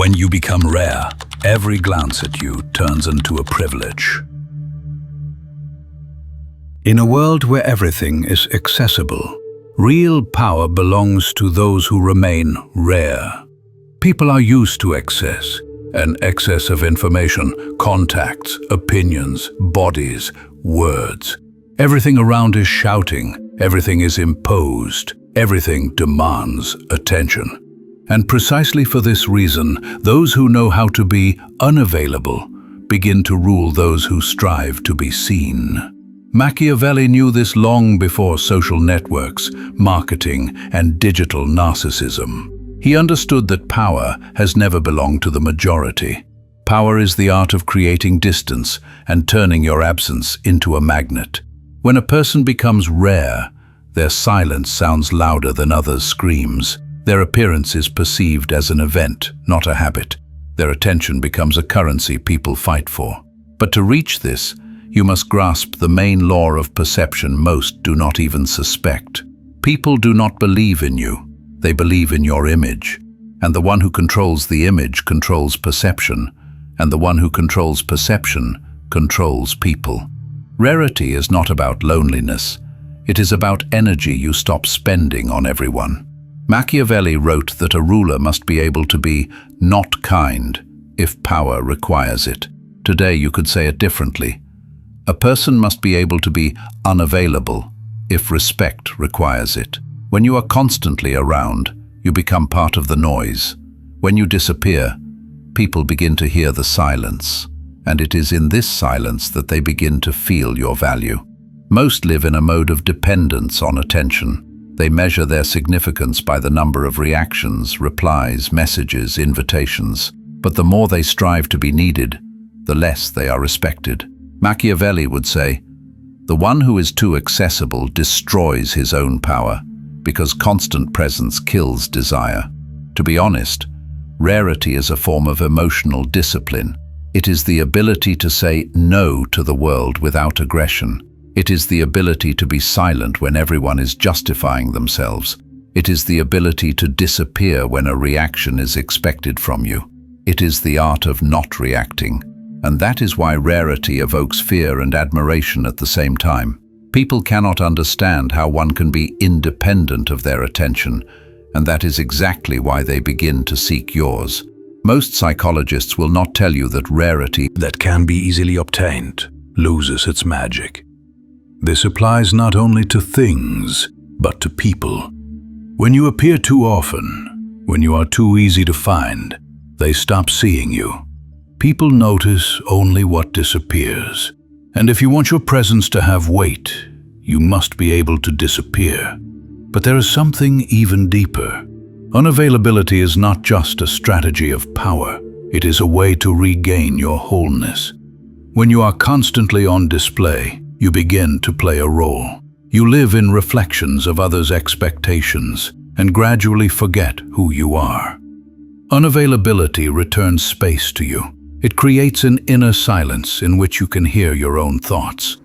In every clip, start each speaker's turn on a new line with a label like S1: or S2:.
S1: When you become rare, every glance at you turns into a privilege. In a world where everything is accessible, real power belongs to those who remain rare. People are used to excess, an excess of information, contacts, opinions, bodies, words. Everything around is shouting, everything is imposed, everything demands attention. And precisely for this reason, those who know how to be unavailable begin to rule those who strive to be seen. Machiavelli knew this long before social networks, marketing, and digital narcissism. He understood that power has never belonged to the majority. Power is the art of creating distance and turning your absence into a magnet. When a person becomes rare, their silence sounds louder than others' screams. Their appearance is perceived as an event, not a habit. Their attention becomes a currency people fight for. But to reach this, you must grasp the main law of perception most do not even suspect. People do not believe in you. They believe in your image. And the one who controls the image controls perception. And the one who controls perception controls people. Rarity is not about loneliness. It is about energy you stop spending on everyone. Machiavelli wrote that a ruler must be able to be not kind if power requires it. Today you could say it differently. A person must be able to be unavailable if respect requires it. When you are constantly around, you become part of the noise. When you disappear, people begin to hear the silence, and it is in this silence that they begin to feel your value. Most live in a mode of dependence on attention. They measure their significance by the number of reactions, replies, messages, invitations. But the more they strive to be needed, the less they are respected. Machiavelli would say, "The one who is too accessible destroys his own power, because constant presence kills desire." To be honest, rarity is a form of emotional discipline. It is the ability to say no to the world without aggression. It is the ability to be silent when everyone is justifying themselves. It is the ability to disappear when a reaction is expected from you. It is the art of not reacting. And that is why rarity evokes fear and admiration at the same time. People cannot understand how one can be independent of their attention, and that is exactly why they begin to seek yours. Most psychologists will not tell you that rarity
S2: that can be easily obtained loses its magic. This applies not only to things, but to people. When you appear too often, when you are too easy to find, they stop seeing you. People notice only what disappears. And if you want your presence to have weight, you must be able to disappear. But there is something even deeper. Unavailability is not just a strategy of power. It is a way to regain your wholeness. When you are constantly on display, you begin to play a role. You live in reflections of others' expectations and gradually forget who you are. Unavailability returns space to you. It creates an inner silence in which you can hear your own thoughts.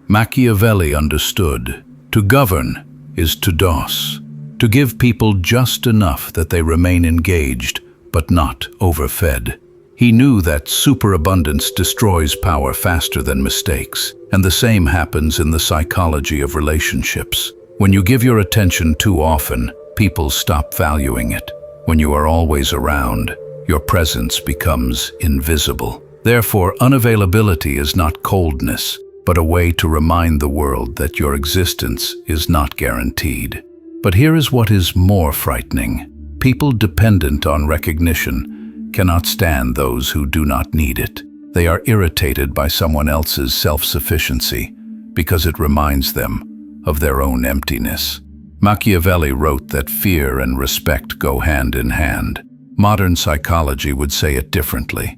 S2: Machiavelli understood, to govern is to dos, to give people just enough that they remain engaged, but not overfed. He knew that superabundance destroys power faster than mistakes, and the same happens in the psychology of relationships. When you give your attention too often, people stop valuing it. When you are always around, your presence becomes invisible. Therefore, unavailability is not coldness, but a way to remind the world that your existence is not guaranteed. But here is what is more frightening. People dependent on recognition cannot stand those who do not need it. They are irritated by someone else's self-sufficiency because it reminds them of their own emptiness. Machiavelli wrote that fear and respect go hand in hand. Modern psychology would say it differently.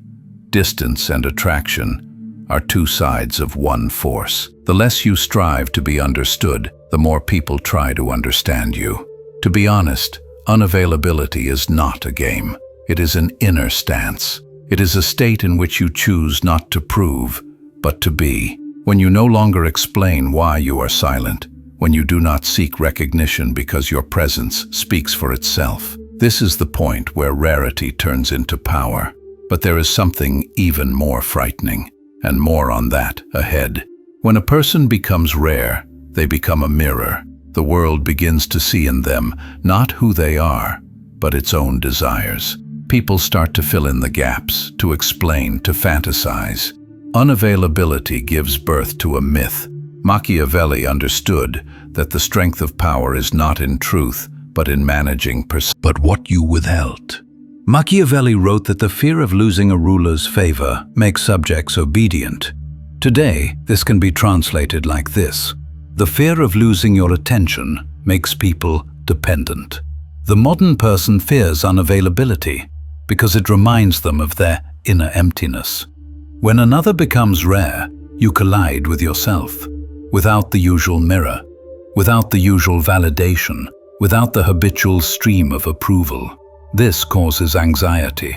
S2: Distance and attraction are two sides of one force. The less you strive to be understood, the more people try to understand you. To be honest, unavailability is not a game. It is an inner stance. It is a state in which you choose not to prove, but to be. When you no longer explain why you are silent, when you do not seek recognition because your presence speaks for itself.
S1: This is the point where rarity turns into power. But there is something even more frightening, and more on that ahead. When a person becomes rare, they become a mirror. The world begins to see in them not who they are, but its own desires. People start to fill in the gaps, to explain, to fantasize. Unavailability gives birth to a myth. Machiavelli understood that the strength of power is not in truth, but in managing but what you withheld. Machiavelli wrote that the fear of losing a ruler's favor makes subjects obedient. Today, this can be translated like this: the fear of losing your attention makes people dependent. The modern person fears unavailability because it reminds them of their inner emptiness. When another becomes rare, you collide with yourself, without the usual mirror, without the usual validation, without the habitual stream of approval. This causes anxiety.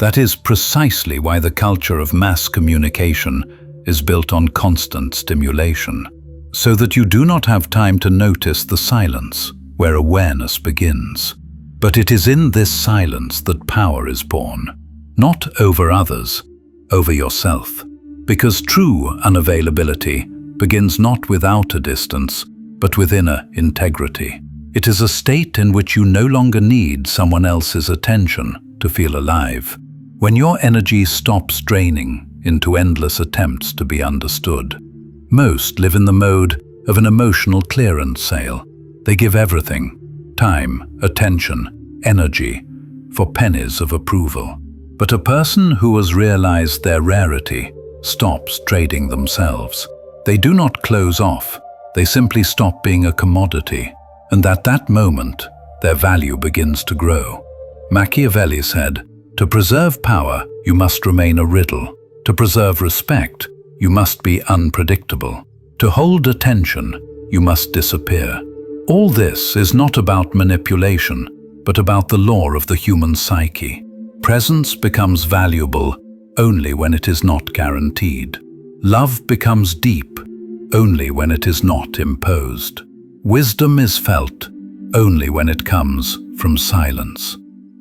S1: That is precisely why the culture of mass communication is built on constant stimulation, so that you do not have time to notice the silence where awareness begins. But it is in this silence that power is born, not over others, over yourself. Because true unavailability begins not without a distance, but with inner integrity. It is a state in which you no longer need someone else's attention to feel alive. When your energy stops draining into endless attempts to be understood. Most live in the mode of an emotional clearance sale. They give everything, time, attention, energy, for pennies of approval. But a person who has realized their rarity stops trading themselves. They do not close off, they simply stop being a commodity. And at that moment, their value begins to grow. Machiavelli said, "To preserve power, you must remain a riddle. To preserve respect, you must be unpredictable. To hold attention, you must disappear." All this is not about manipulation, but about the law of the human psyche. Presence becomes valuable only when it is not guaranteed. Love becomes deep only when it is not imposed. Wisdom is felt only when it comes from silence.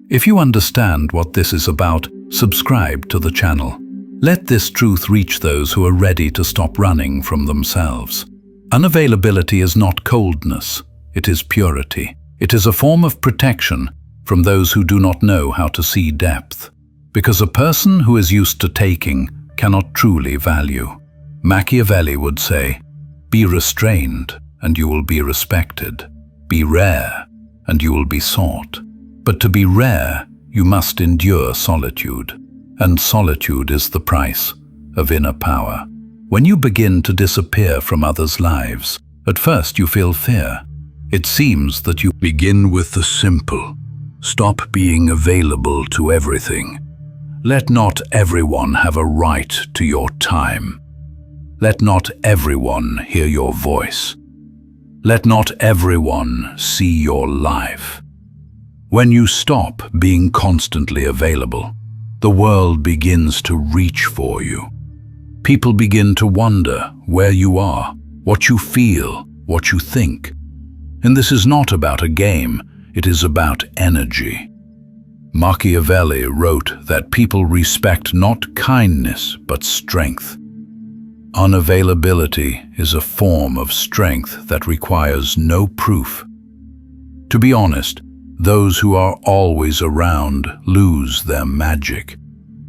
S1: If you understand what this is about, subscribe to the channel. Let this truth reach those who are ready to stop running from themselves. Unavailability is not coldness, it is purity. It is a form of protection from those who do not know how to see depth. Because a person who is used to taking cannot truly value. Machiavelli would say, "Be restrained, and you will be respected. Be rare, and you will be sought." But to be rare, you must endure solitude. And solitude is the price of inner power. When you begin to disappear from others' lives, at first you feel fear. It seems that you begin with the simple. Stop being available to everything. Let not everyone have a right to your time. Let not everyone hear your voice. Let not everyone see your life. When you stop being constantly available, the world begins to reach for you. People begin to wonder where you are, what you feel, what you think. And this is not about a game, it is about energy. Machiavelli wrote that people respect not kindness but strength. Unavailability is a form of strength that requires no proof. To be honest, those who are always around lose their magic,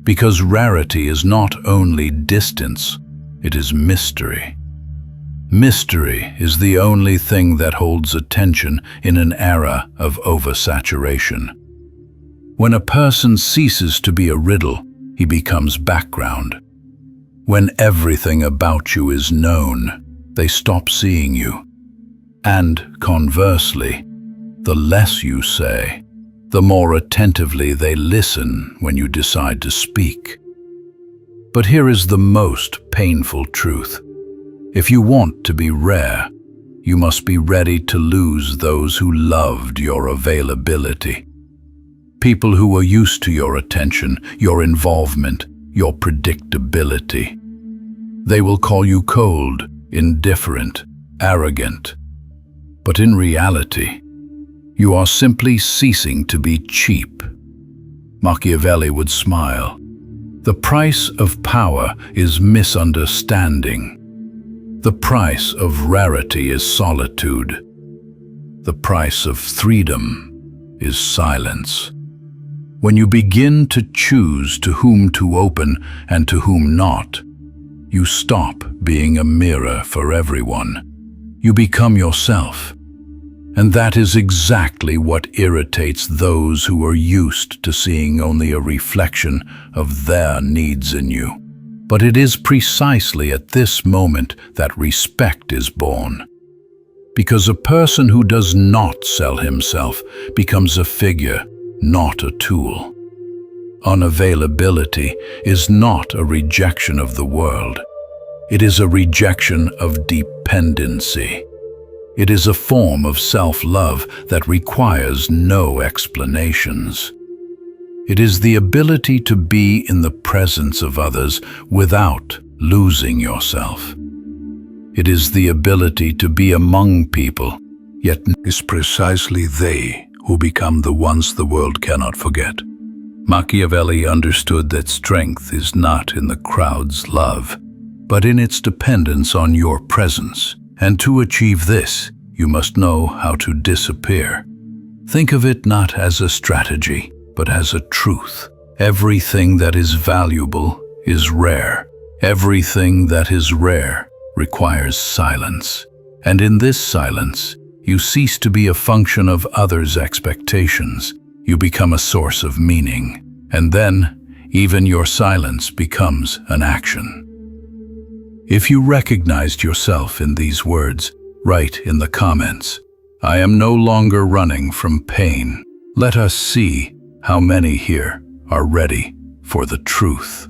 S1: because rarity is not only distance, it is mystery. Mystery is the only thing that holds attention in an era of oversaturation. When a person ceases to be a riddle, he becomes background. When everything about you is known, they stop seeing you. And conversely, the less you say, the more attentively they listen when you decide to speak. But here is the most painful truth. If you want to be rare, you must be ready to lose those who loved your availability. People who are used to your attention, your involvement, your predictability. They will call you cold, indifferent, arrogant. But in reality, You are simply ceasing to be cheap. Machiavelli would smile. The price of power is misunderstanding. The price of rarity is solitude. The price of freedom is silence. When you begin to choose to whom to open and to whom not, you stop being a mirror for everyone. You become yourself. And that is exactly what irritates those who are used to seeing only a reflection of their needs in you. But it is precisely at this moment that respect is born. Because a person who does not sell himself becomes a figure, not a tool. Unavailability is not a rejection of the world. It is a rejection of dependency. It is a form of self-love that requires no explanations. It is the ability to be in the presence of others without losing yourself. It is the ability to be among people, yet it is precisely they who become the ones the world cannot forget. Machiavelli understood that strength is not in the crowd's love, but in its dependence on your presence. And to achieve this, you must know how to disappear. Think of it not as a strategy, but as a truth. Everything that is valuable is rare. Everything that is rare requires silence. And in this silence, you cease to be a function of others' expectations. You become a source of meaning. And then, even your silence becomes an action. If you recognized yourself in these words, write in the comments, "I am no longer running from pain." Let us see how many here are ready for the truth.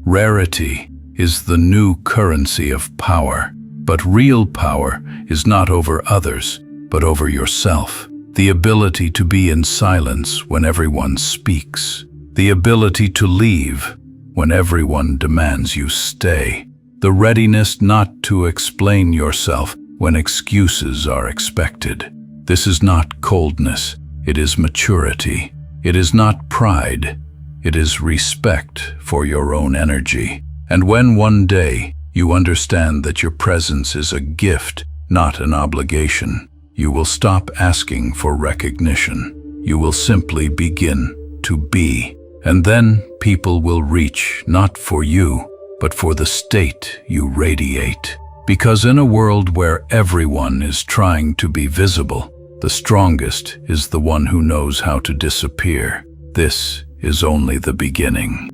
S1: Rarity is the new currency of power, but real power is not over others, but over yourself. The ability to be in silence when everyone speaks. The ability to leave when everyone demands you stay. The readiness not to explain yourself when excuses are expected. This is not coldness, it is maturity. It is not pride, it is respect for your own energy. And when one day you understand that your presence is a gift, not an obligation, you will stop asking for recognition. You will simply begin to be. And then people will reach not for you, but for the state you radiate. Because in a world where everyone is trying to be visible, the strongest is the one who knows how to disappear. This is only the beginning.